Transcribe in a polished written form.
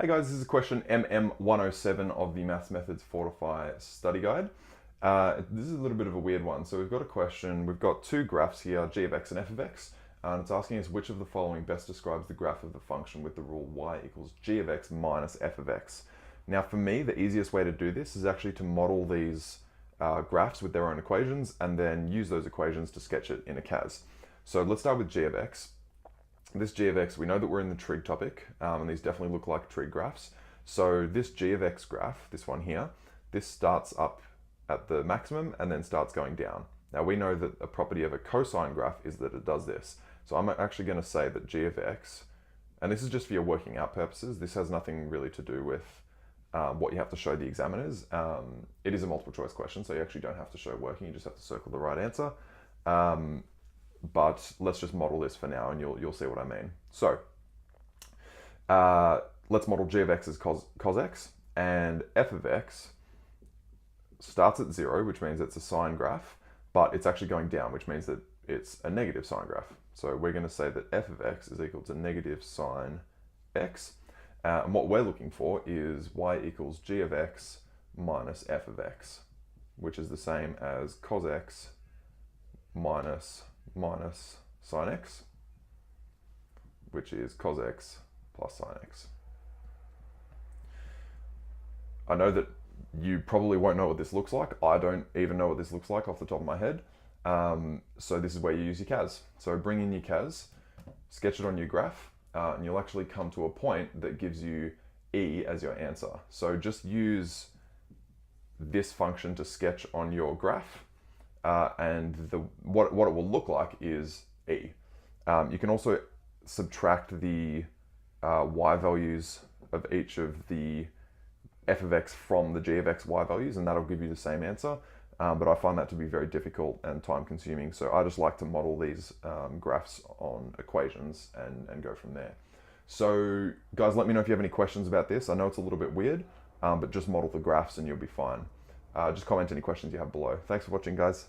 Hey guys, this is question MM107 of the Maths Methods Fortify study guide. This is a little bit of a weird one. So we've got a question, we've got two graphs here, g of x and f of x, and it's asking us which of the following best describes the graph of the function with the rule y equals g of x minus f of x. Now for me, the easiest way to do this is actually to model these graphs with their own equations and then use those equations to sketch it in a CAS. So let's start with g of x. This g of x, we know that we're in the trig topic, and these definitely look like trig graphs. So this g of x graph, this one here, this starts up at the maximum and then starts going down. Now we know that a property of a cosine graph is that it does this. So I'm actually going to say that g of x, and this is just for your working out purposes, this has nothing really to do with what you have to show the examiners. It is a multiple choice question, so you actually don't have to show working, you just have to circle the right answer. But let's just model this for now and you'll see what I mean. So let's model g of x as cos x, and f of x starts at 0, which means it's a sine graph, but it's actually going down, which means that it's a negative sine graph. So we're going to say that f of x is equal to negative sine x, and what we're looking for is y equals g of x minus f of x, which is the same as cos x minus sine x, which is cos x plus sine x. I know that you probably won't know what this looks like. I don't even know what this looks like off the top of my head. So this is where you use your CAS. So bring in your CAS, sketch it on your graph, and you'll actually come to a point that gives you E as your answer. So just use this function to sketch on your graph. And what it will look like is E. You can also subtract the y values of each of the f of x from the g of x y values, and that'll give you the same answer. But I find that to be very difficult and time consuming, so I just like to model these graphs on equations and go from there. So guys, let me know if you have any questions about this. I know it's a little bit weird, but just model the graphs and you'll be fine. Just comment any questions you have below. Thanks for watching, guys.